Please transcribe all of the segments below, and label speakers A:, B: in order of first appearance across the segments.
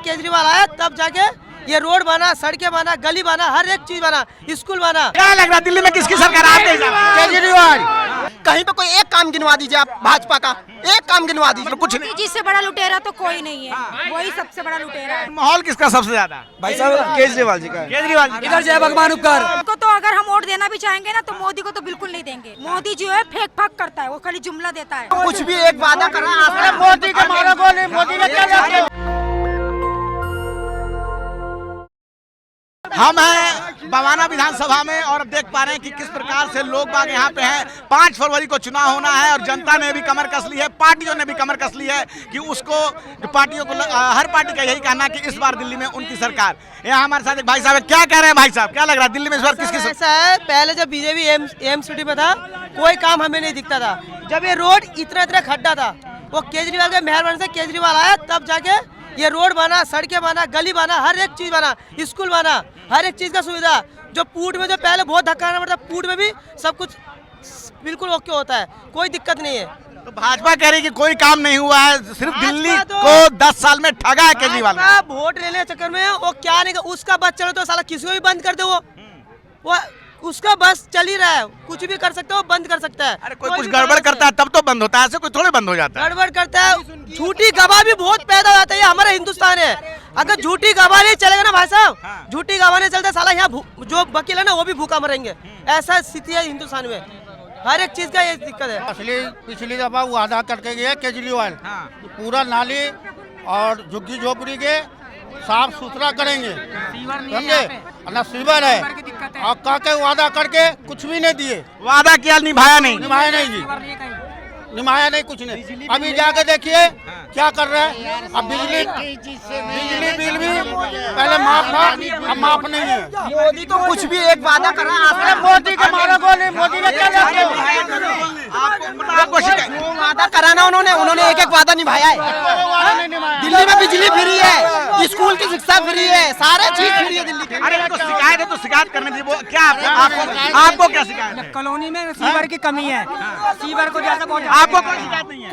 A: केजरीवाल आया तब जाके ये रोड बना, सड़कें बना, गली बना, हर एक चीज बना, स्कूल बना।
B: क्या लग रहा है दिल्ली में किसकी सरकार आपके हिसाब से?
C: केजरीवाल। कहीं पे कोई एक काम गिनवा दीजिए आप भाजपा का, एक काम गिनवा दीजिए।
B: कुछ नहीं।
D: जिससे बड़ा लुटेरा तो कोई नहीं है, वही सबसे बड़ा लुटेरा है।
B: माहौल किसका सबसे ज्यादा?
E: भाई साहब केजरीवाल जी का है।
B: केजरीवाल जी।
E: इधर जय भगवान उपकार।
D: उनको तो अगर हम वोट देना भी चाहेंगे ना तो मोदी को तो बिल्कुल नहीं देंगे। मोदी जो है फेंक फाक करता है, वो खाली जुमला देता है।
C: कुछ भी एक वादा कर रहा है, मोदी के मारो गोली, मोदी ने क्या किया?
B: हम हैं बवाना विधानसभा में और अब देख पा रहे हैं कि किस प्रकार से लोग बाग यहाँ पे हैं। 5 फरवरी को चुनाव होना है और जनता ने भी कमर कस ली है, पार्टियों ने भी कमर कस ली है कि उसको जो पार्टियों को हर पार्टी का यही कहना है कि इस बार दिल्ली में उनकी सरकार। यहाँ हमारे साथ एक भाई साहब है, क्या कह रहे हैं भाई साहब? क्या लग रहा है दिल्ली में इस बार किसकी सरकार?
A: ऐसा है, पहले जब बीजेपी एम सिटी में था कोई काम हमें नहीं दिखता था। जब ये रोड इतना खड्डा था, वो केजरीवाल के मेहरबानी से केजरीवाल आया तब जाके ये रोड बना, सड़कें बना, गली बना, हर एक चीज बना, स्कूल बना, हर एक चीज का सुविधा। जो पूट में जो पहले बहुत धक्का आना पड़ता, पूट में भी सब कुछ बिल्कुल ओके होता है, कोई दिक्कत नहीं है।
B: तो भाजपा कह रही है कि कोई काम नहीं हुआ है, सिर्फ दिल्ली को 10 साल में ठगा है केजरीवाल ने।
A: वोट लेने के चक्कर में वो क्या नहीं, उसका बस चलो तो साला किसी को भी बंद कर दे, वो उसका बस चल ही रहा है, कुछ भी कर सकता है, वो बंद कर सकता है।
B: अरे कोई कुछ गड़बड़ करता है तब तो बंद होता है, ऐसे कोई थोड़े बंद हो जाता है।
A: गड़बड़ करता है, झूठी गवाह भी बहुत पैदा होता है। ये हमारा हिंदुस्तान है, अगर झूठी गवाह नहीं चलेगा ना भाई साहब, झूठी गवाह नहीं चलता साला यहाँ जो वकील है ना वो भी भूखा मरेंगे। ऐसा स्थिति है हिंदुस्तान में, हर एक चीज का ये दिक्कत है।
C: पिछली दफा वादा करके गया केजरीवाल, पूरा नाली और झुग्गी झोपड़ी के साफ सुथरा करेंगे, समझे ना? सीवर है और काके वादा करके कुछ भी नहीं दिए।
B: वादा किया, निभाया नहीं।
C: निभाया नहीं जी, निभाया नहीं, कुछ नहीं। अभी जाके देखिए क्या कर रहे हैं। अब बिजली बिल भी पहले माफ था, अब माफ नहीं है। मोदी तो कुछ भी एक वादा कर रहा है, मोदी के मारो गोली, मोदी ने क्या किया?
B: आपको
C: वादा कराना उन्होंने एक वादा निभाया है। दिल्ली में बिजली फ्री है, स्कूल की शिक्षा फ्री है, सारे चीज फ्री है दिल्ली के।
B: अरे तो शिकायत है तो शिकायत करने दी। वो क्या आपको क्या शिकायत है?
F: कॉलोनी में सीवर की कमी है, सीवर को ज्यादा बहुत।
B: आपको कोई शिकायत नहीं है?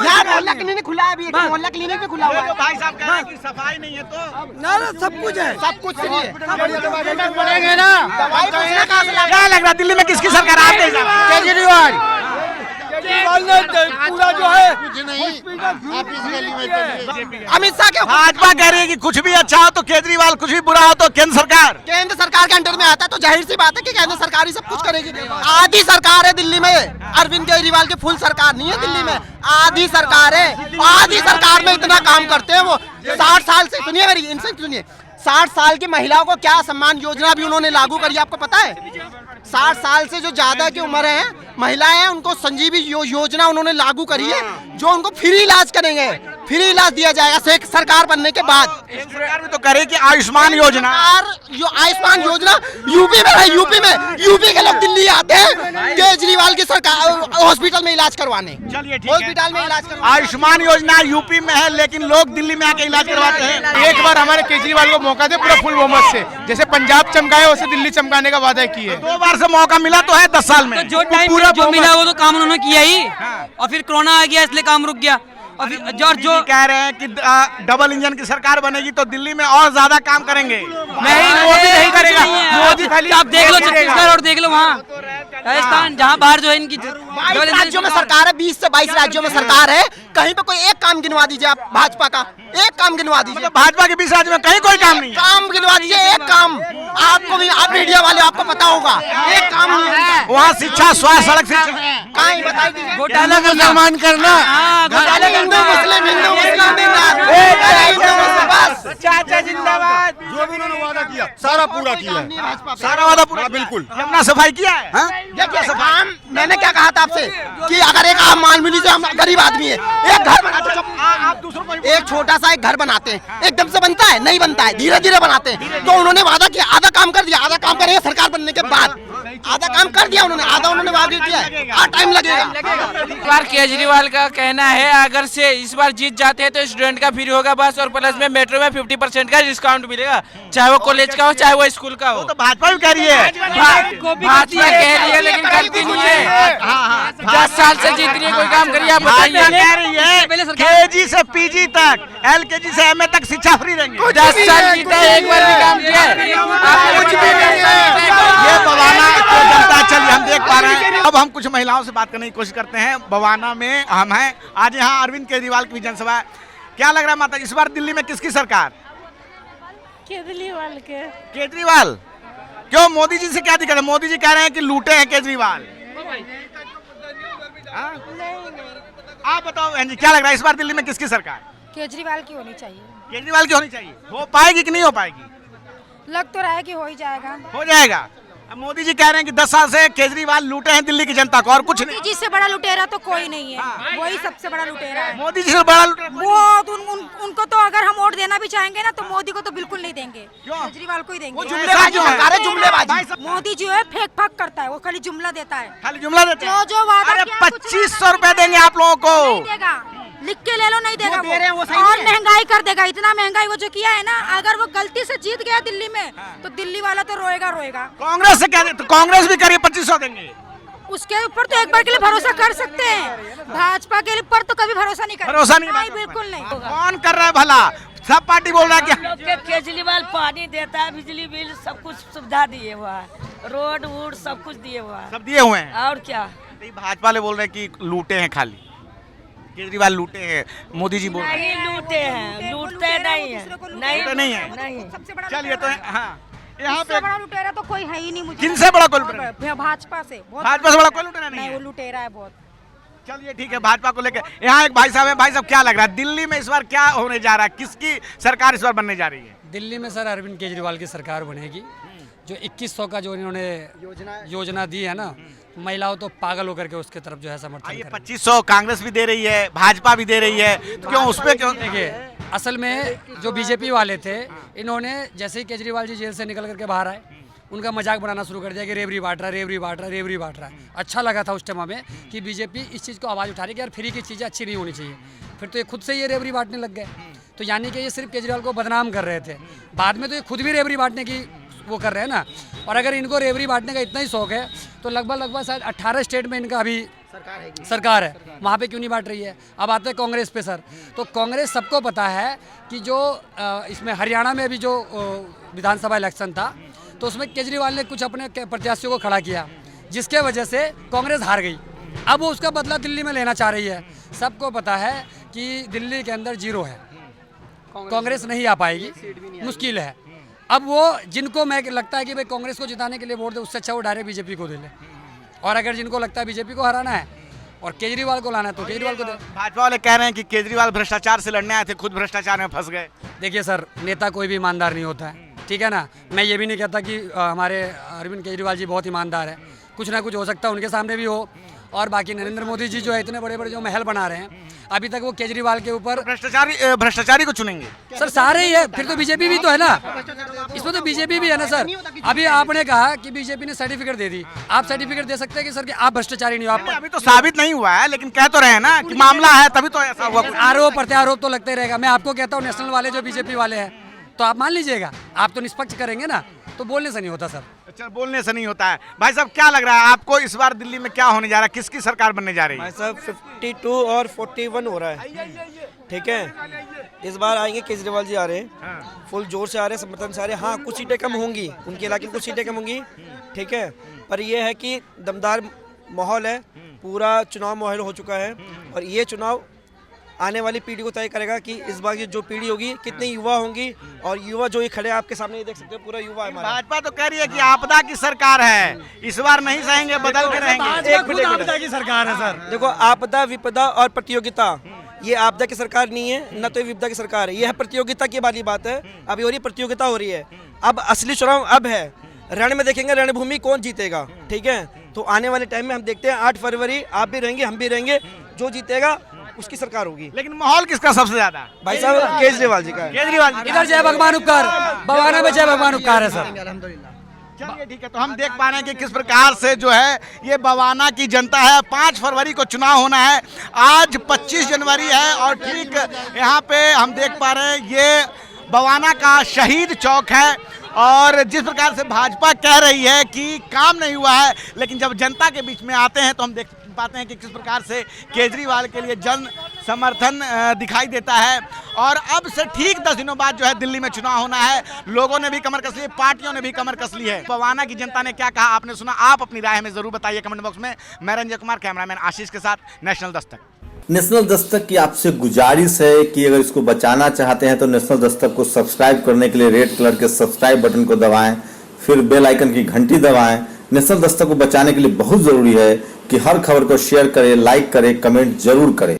C: यार मोहल्ला क्लिनिक खुला है, अभी मोहल्ला क्लिनिक भी खुला हुआ है।
B: भाई साहब कह रहे हैं कि सफाई नहीं है तो
A: ना सब कुछ है,
C: सब कुछ फ्री है। पड़ेंगे ना।
B: क्या लग रहा है दिल्ली में किसकी सरकार आपके हिसाब से?
C: केजरीवाल।
A: पूरा जो है
C: अमित शाह के
B: भाजपा कह रही है कि कुछ भी अच्छा हो तो केजरीवाल, कुछ भी बुरा हो तो केंद्र सरकार।
C: केंद्र सरकार के अंडर में आता है तो जाहिर सी बात है कि केंद्र सरकार ही सब कुछ करेगी। आधी सरकार है दिल्ली में, अरविंद केजरीवाल की फुल सरकार नहीं है दिल्ली में, आधी सरकार है। आधी सरकार में इतना काम करते हैं वो। 60 साल से, सुनिए मेरी, इनसे सुनिए, 60 साल की महिलाओं को क्या सम्मान योजना भी उन्होंने लागू करी, आपको पता है? 60 साल से जो ज्यादा की उम्र है महिलाएं हैं, उनको संजीवी योजना उन्होंने लागू करी है, जो उनको फ्री इलाज करेंगे, फ्री इलाज दिया जाएगा सरकार बनने के बाद।
B: सरकार भी तो करे कि आयुष्मान योजना,
C: जो आयुष्मान योजना यूपी में है, यूपी के लोग दिल्ली आते हैं केजरीवाल की सरकार हॉस्पिटल में इलाज करवाने।
B: चलिए ठीक है,
C: हॉस्पिटल में इलाज करवाने।
B: आयुष्मान योजना यूपी में है लेकिन लोग दिल्ली में आके इलाज करवाते हैं।
G: एक बार हमारे केजरीवाल को मौका दे पूरा फुल बहुमत से, जैसे पंजाब चमकाए वैसे दिल्ली चमकाने का वादा किया है।
B: 2 बार से मौका मिला तो है 10 साल में।
F: जो टाइम जो मिला वो तो काम उन्होंने किया ही, और फिर कोरोना आ गया इसलिए काम रुक गया। और जो
B: कह रहे हैं कि डबल इंजन की सरकार बनेगी तो दिल्ली में और ज्यादा काम करेंगे।
F: नहीं, मोदी नहीं करेगा, मोदी खाली आप देख लो छत्तीसगढ़ और देख लो वहाँ राजस्थान, जहाँ बाहर जो है इनकी
C: 22 राज्यों में सरकार है, 20 से 22 राज्यों में सरकार है। कहीं पे कोई एक काम गिनवा दीजिए आप भाजपा का, एक काम गिनवा दीजिए।
B: मतलब भाजपा के 20 राज्यों में कहीं कोई काम नहीं है।
C: काम गिनवा दीजिए, एक काम। आपको भी, आप मीडिया वाले, आपको पता होगा, एक काम नहीं है
B: वहाँ शिक्षा, स्वास्थ्य, सड़क, शिक्षा
C: कहाँ ही बताई दीजिए।
F: घोटाला का
C: सम्मान करना, हिंदू मुस्लिम बस।
B: चाचा जिंदाबाद।
G: जो भी उन्होंने वादा किया सारा पूरा किया है,
B: सारा वादा पूरा
G: बिल्कुल।
B: यमुना सफाई किया है।
C: मैंने क्या कहा था आपसे कि अगर एक आम मानवी से, हम गरीब आदमी है, एक घर बनाते,
B: आप दूसरों को
C: एक छोटा सा एक घर बनाते हैं, एकदम से बनता है? नहीं बनता है, धीरे धीरे बनाते हैं। तो उन्होंने वादा किया, आधा काम कर दिया, आधा काम करेंगे सरकार बनने के बाद। आधा काम कर दिया उन्होंने, आधा उन्होंने वादा किया है, टाइम लगेगा।
H: इस बार केजरीवाल का कहना है अगर से इस बार जीत जाते हैं तो स्टूडेंट का फ्री होगा बस, और प्लस में मेट्रो में 50% का डिस्काउंट मिलेगा, चाहे वो कॉलेज कॉलेज का हो चाहे वो स्कूल का हो।
B: तो भाजपा भी कह रही है,
H: भाजपा कह रही है लेकिन करती नहीं है। 10 साल से जीत रही है, कोई काम करिए आप
B: भाजपा
H: बताइए।
B: कह रही है केजी से पीजी तक, LKG से MA तक शिक्षा फ्री रहेंगे।
H: 10 साल जीता है, एक बार भी काम किया है? आप कुछ भी नहीं
B: ये बवाना तो जनता, चलिए हम देख पा रहे हैं। अब हम कुछ महिलाओं से बात करने की कोशिश करते हैं। बवाना में हम हैं, आज यहाँ अरविंद केजरीवाल की जनसभा है। क्या लग रहा है माता, इस बार दिल्ली में किसकी सरकार?
I: केजरीवाल के।
B: केजरीवाल क्यों? मोदी जी से क्या दिक्कत है? मोदी जी कह रहे हैं कि लूटे हैं केजरीवाल। हाँ? आप बताओ बहन जी, क्या लग रहा है इस बार दिल्ली में किसकी सरकार?
D: केजरीवाल की होनी चाहिए।
B: केजरीवाल की होनी चाहिए। हो पाएगी कि नहीं हो पाएगी?
D: लग तो रहा है कि हो ही जाएगा।
B: हो जाएगा। अब मोदी जी कह रहे हैं कि 10 साल से केजरीवाल लूटे हैं दिल्ली की जनता को और कुछ नहीं।
D: मोदी जी से बड़ा लुटेरा तो कोई नहीं है, वही सबसे बड़ा लुटेरा है।
B: मोदी जी से बड़ा लूटे
D: वो उनको तो अगर हम वोट देना भी चाहेंगे ना तो मोदी को तो बिल्कुल नहीं देंगे, केजरीवाल को ही देंगे। मोदी जो है फेक फाक करता है, वो खाली जुमला देता है,
B: खाली जुमला देते हैं।
D: जो वादा
B: अरे
D: किया कुछ
B: 2500 रुपए देंगे आप लोगों को।
D: नहीं देगा, लिख के ले लो, नहीं देगा वो और महंगाई कर देगा। इतना महंगाई वो जो किया है ना, अगर वो गलती से जीत गया दिल्ली में तो दिल्ली वाला तो रोएगा रोएगा।
B: कांग्रेस से क्या? तो कांग्रेस भी करिए 2500 देंगे।
D: उसके ऊपर तो एक बार के लिए भरोसा कर सकते हैं, भाजपा के ऊपर तो कभी भरोसा नहीं कर।
B: भरोसा नहीं,
D: बिल्कुल नहीं।
B: कौन कर रहा है भला? सब पार्टी बोल रहा है क्या?
I: केजरीवाल पानी देता है, बिजली बिल सब कुछ सुविधा दिए हुआ है, रोड वोड सब कुछ दिए हुआ है।
B: सब दिए हुए हैं।
I: और क्या?
B: भाजपा वाले बोल रहे हैं कि लूटे हैं, खाली केजरीवाल लूटे हैं। मोदी जी बोल रहे हैं
I: नहीं लूटे हैं, लूटते नहीं है,
B: नहीं है।
I: नहीं।
D: सबसे बड़ा
B: चलिए तो हाँ, यहाँ पे
D: बड़ा लुटेरा तो कोई है ही नहीं। मुझे
B: किनसे बड़ा कोई लुटेरा?
D: भाजपा से।
B: भाजपा से बड़ा कोई लुटेरा नहीं
D: नहीं,
B: है।
D: वो लुटेरा है बहुत।
B: चलिए ठीक है, भाजपा को लेकर यहाँ एक भाई साहब है। भाई साहब क्या लग रहा है दिल्ली में इस बार क्या होने जा रहा है? किसकी सरकार इस बार बनने जा रही है?
F: दिल्ली में सर अरविंद केजरीवाल की सरकार बनेगी। जो 2100 का जो इन्होंने योजना दी है ना, महिलाओं तो पागल होकर के उसके तरफ जो है समर्थन
B: ये
F: कर रही है।
B: 2500 कांग्रेस भी दे रही है, भाजपा भी दे रही है, तो क्यों उस पे क्यों?
F: देखिए, असल में जो बीजेपी वाले थे, इन्होंने जैसे ही केजरीवाल जी जेल से निकल करके बाहर आए, उनका मजाक बनाना शुरू कर दिया कि रेवड़ी बांट रहा, रेवड़ी बांट रहा, रेवड़ी बांट रहा है। अच्छा लगा था उस टाइम में कि बीजेपी इस चीज़ को आवाज़ उठा रही कि यार फ्री की चीज़ें अच्छी नहीं होनी चाहिए। फिर तो ये खुद से ये रेवड़ी बांटने लग गए। तो यानी कि ये सिर्फ केजरीवाल को बदनाम कर रहे थे, बाद में तो ये खुद भी रेवड़ी बांटने की वो कर रहे हैं ना। और अगर इनको रेवड़ी बांटने का इतना ही शौक है तो लगभग शायद 18 स्टेट में इनका अभी सरकार है, वहाँ पे क्यों नहीं बांट रही है? अब आते हैं कांग्रेस पे सर। तो कांग्रेस सबको पता है कि जो इसमें हरियाणा में भी जो विधानसभा इलेक्शन था तो उसमें केजरीवाल ने कुछ अपने प्रत्याशियों को खड़ा किया, जिसके वजह से कांग्रेस हार गई। अब वो उसका बदला दिल्ली में लेना चाह रही है। सबको पता है कि दिल्ली के अंदर जीरो है, कांग्रेस नहीं आ पाएगी, मुश्किल है। अब वो जिनको मैं लगता है कि भाई कांग्रेस को जिताने के लिए वोट दे, उससे अच्छा वो डायरेक्ट बीजेपी को दे ले। और अगर जिनको लगता है बीजेपी को हराना है और केजरीवाल को लाना है तो केजरीवाल को दे।
B: भाजपा वाले कह रहे हैं कि केजरीवाल भ्रष्टाचार से लड़ने आए थे, खुद भ्रष्टाचार में फंस गए।
F: देखिए सर, नेता कोई भी ईमानदार नहीं होता है, ठीक है ना। मैं ये भी नहीं कहता कि हमारे अरविंद केजरीवाल जी बहुत ईमानदार है, कुछ ना कुछ हो सकता है उनके सामने भी हो। और बाकी नरेंद्र मोदी जी जो है इतने बड़े बड़े जो महल बना रहे हैं, अभी तक वो केजरीवाल के ऊपर
B: भ्रष्टाचारी को चुनेंगे
F: सर। सारे ही है, फिर तो बीजेपी भी तो है ना, इसमें तो बीजेपी भी है ना सर। अभी आपने कहा कि बीजेपी ने सर्टिफिकेट दे दी, आप सर्टिफिकेट दे सकते हैं कि सर कि आप भ्रष्टाचारी नहीं हो? आप
B: अभी तो साबित नहीं हुआ है, लेकिन कह तो रहे हैं ना कि मामला है, तभी तो ऐसा हुआ।
F: आरोप प्रत्यारोप तो लगते रहेगा। मैं आपको कहता हूँ नेशनल वाले जो बीजेपी वाले हैं तो आप मान लीजिएगा, आप तो निष्पक्ष करेंगे ना, तो बोलने से नहीं होता सर।
B: अच्छा, बोलने से नहीं होता है। भाई साहब क्या लग रहा है आपको इस बार दिल्ली में क्या होने जा रहा है? किसकी सरकार बनने जा रही है?
E: भाई साहब 52 और 41 हो रहा है, ठीक है। इस बार आएंगे केजरीवाल जी, आ रहे हैं, फुल जोर से आ रहे हैं, समर्थन से आ रहे हैं। हाँ, कुछ सीटें कम होंगी, उनके इलाके में कुछ सीटें कम होंगी, ठीक है, पर यह है कि दमदार माहौल है, पूरा चुनाव माहौल हो चुका है। और ये चुनाव आने वाली पीढ़ी को तय करेगा कि इस बार की जो पीढ़ी होगी कितने युवा होंगी। और युवा जो ये खड़े आपके सामने, ये देख सकते हो, पूरा युवा है हमारा।
B: भाजपा तो कह रही है कि आपदा की सरकार है, इस बार नहीं सहेंगे, बदल के रहेंगे।
E: एक मिनट, आपदा की सरकार है सर। देखो, आपदा, विपदा और प्रतियोगिता, ये आपदा की सरकार नहीं है, न तो ये विपदा की सरकार है, ये है प्रतियोगिता की वाली बात है। अभी हो रही प्रतियोगिता हो रही है, अब असली चुनाव अब है। रण में देखेंगे रणभूमि कौन जीतेगा, ठीक है। तो आने वाले टाइम में हम देखते हैं 8 फरवरी आप भी रहेंगे, हम भी रहेंगे, जो जीतेगा उसकी सरकार होगी।
B: लेकिन माहौल किसका सबसे ज्यादा?
E: भाई साहब केजरीवाल जी का है।
B: केजरीवाल जी।
F: इधर जय भगवान उपकार, बवाना में जय भगवान उपकार है सर।
B: चलिए ठीक है, तो हम देख पा रहे हैं कि किस प्रकार से जो है ये बवाना की जनता है। 5 फरवरी को चुनाव होना है, आज 25 जनवरी है और ठीक यहाँ पे हम देख पा रहे हैं ये बवाना का शहीद चौक है और जिस प्रकार से भाजपा कह रही है कि काम नहीं हुआ है, लेकिन जब जनता के बीच में आते हैं तो हम देख पाते हैं कि किस प्रकार से केजरीवाल के लिए जन समर्थन दिखाई देता है। और अब से ठीक 10 दिनों बाद जो है दिल्ली में चुनाव होना है। लोगों ने भी कमर कस ली है, पार्टियों ने भी कमर कस ली है। बवाना की जनता ने क्या कहा आपने सुना, आप अपनी राय हमें जरूर बताइए कमेंट बॉक्स में। मैं रंजय कुमार, कैमरामैन आशीष के साथ, नेशनल दस्तक।
J: नेशनल दस्तक की आपसे गुजारिश है कि अगर इसको बचाना चाहते हैं तो नेशनल दस्तक को सब्सक्राइब करने के लिए रेड कलर के सब्सक्राइब बटन को दबाएं, फिर बेल आइकन की घंटी दबाएं। नेशनल दस्तक को बचाने के लिए बहुत जरूरी है कि हर खबर को शेयर करें, लाइक करें, कमेंट जरूर करें।